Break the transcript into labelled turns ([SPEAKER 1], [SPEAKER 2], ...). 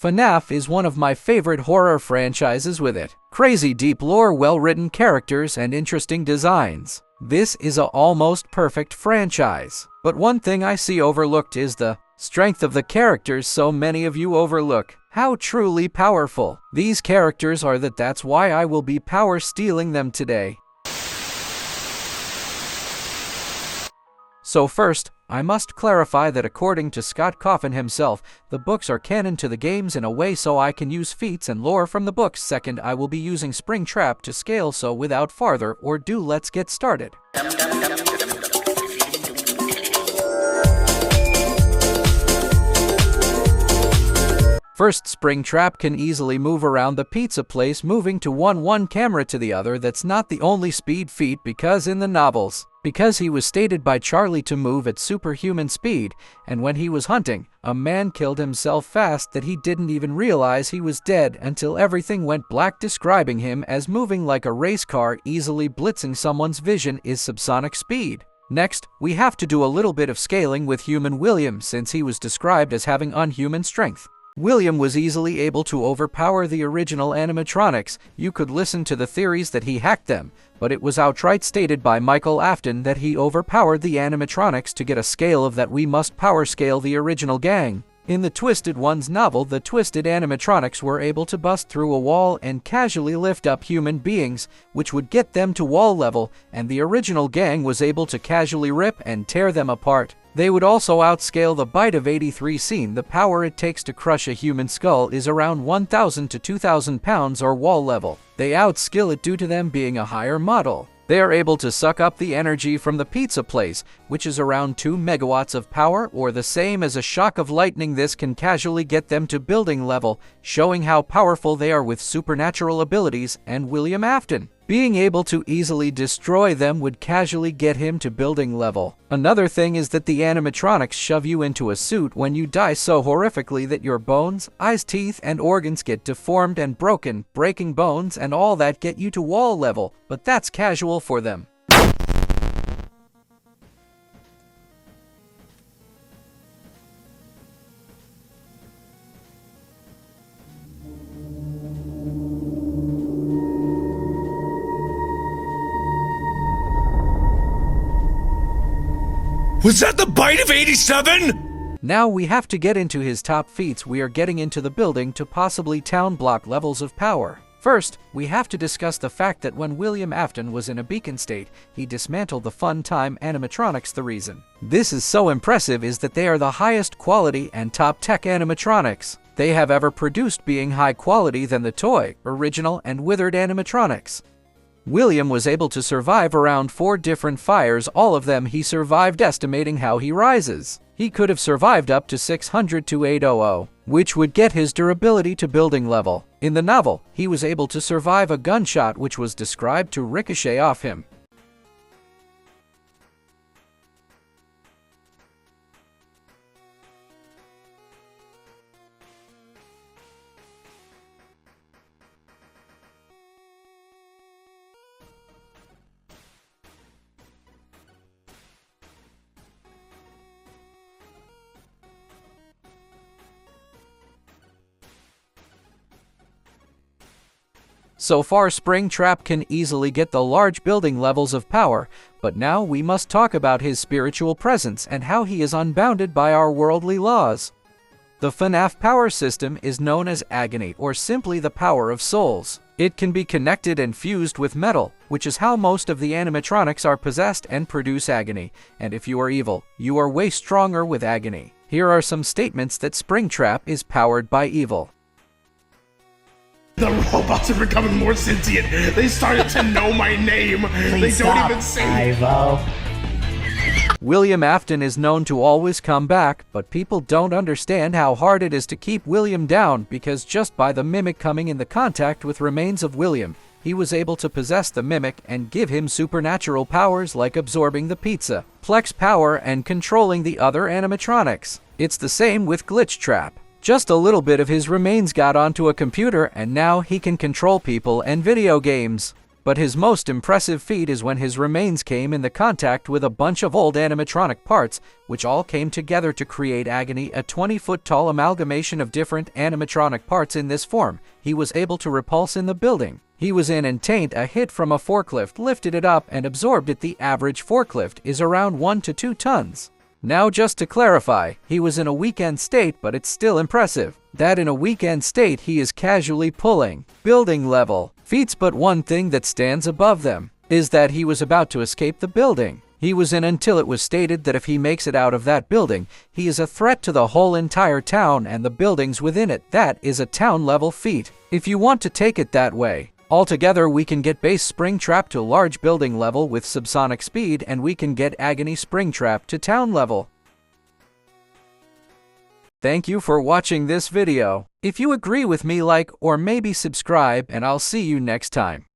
[SPEAKER 1] FNAF is one of my favorite horror franchises with it. Crazy deep lore, well-written characters, and interesting designs. This is a almost perfect franchise. But one thing I see overlooked is the strength of the characters so many of you overlook. How truly powerful these characters are that's why I will be power stealing them today. So first, I must clarify that according to Scott Cawthon himself, the books are canon to the games in a way so I can use feats and lore from the books. Second, I will be using Springtrap to scale, so without farther ado, let's get started. First, Springtrap can easily move around the pizza place, moving to one camera to the other. That's not the only speed feat, because in the novels, because he was stated by Charlie to move at superhuman speed, and when he was hunting, a man killed himself fast that he didn't even realize he was dead until everything went black. Describing him as moving like a race car, easily blitzing someone's vision is subsonic speed. Next, we have to do a little bit of scaling with human William, since he was described as having unhuman strength. William was easily able to overpower the original animatronics. You could listen to the theories that he hacked them, but it was outright stated by William Afton that he overpowered the animatronics to get a scale of that we must power scale the original gang. In the Twisted Ones novel, the twisted animatronics were able to bust through a wall and casually lift up human beings, which would get them to wall level, and the original gang was able to casually rip and tear them apart. They would also outscale the Bite of 83 scene. The power it takes to crush a human skull is around 1,000 to 2,000 pounds or wall level. They outskill it due to them being a higher model. They are able to suck up the energy from the pizza place, which is around 2 megawatts of power, or the same as a shock of lightning. This can casually get them to building level, showing how powerful they are with supernatural abilities. And William Afton, being able to easily destroy them would casually get him to building level. Another thing is that the animatronics shove you into a suit when you die so horrifically that your bones, eyes, teeth, and organs get deformed and broken. Breaking bones and all that get you to wall level, but that's casual for them.
[SPEAKER 2] Was that the Bite of 87?
[SPEAKER 1] Now we have to get into his top feats. We are getting into the building to possibly town block levels of power. First, we have to discuss the fact that when William Afton was in a beacon state, he dismantled the Fun Time animatronics. The reason this is so impressive is that they are the highest quality and top tech animatronics they have ever produced, being high quality than the toy, original, and withered animatronics. William was able to survive around 4 different fires, all of them he survived. Estimating how he rises, he could have survived up to 600 to 800, which would get his durability to building level. In the novel, he was able to survive a gunshot which was described to ricochet off him. So far, Springtrap can easily get the large building levels of power, but now we must talk about his spiritual presence and how he is unbounded by our worldly laws. The FNAF power system is known as Agony, or simply the power of souls. It can be connected and fused with metal, which is how most of the animatronics are possessed and produce agony. And if you are evil, you are way stronger with agony. Here are some statements that Springtrap is powered by evil.
[SPEAKER 2] The robots are becoming more sentient. They started to know my name.
[SPEAKER 3] Please
[SPEAKER 2] they don't
[SPEAKER 3] stop,
[SPEAKER 2] even say
[SPEAKER 3] Ivo.
[SPEAKER 1] William Afton is known to always come back, but people don't understand how hard it is to keep William down, because just by the mimic coming in the contact with remains of William, he was able to possess the mimic and give him supernatural powers like absorbing the pizza, Plex power, and controlling the other animatronics. It's the same with Glitchtrap. Just a little bit of his remains got onto a computer, and now he can control people and video games. But his most impressive feat is when his remains came into contact with a bunch of old animatronic parts, which all came together to create Agony, a 20-foot-tall amalgamation of different animatronic parts. In this form, he was able to repulse in the building he was in and taint a hit from a forklift, lifted it up and absorbed it. The average forklift is around 1 to 2 tons. Now, just to clarify, he was in a weekend state, but it's still impressive that in a weekend state he is casually pulling building level feats. But one thing that stands above them is that he was about to escape the building he was in until it was stated that if he makes it out of that building, he is a threat to the whole entire town and the buildings within it. That is a town level feat, if you want to take it that way. Altogether, we can get base Springtrap to large building level with subsonic speed, and we can get Agony Springtrap to town level. Thank you for watching this video. If you agree with me, like or maybe subscribe, and I'll see you next time.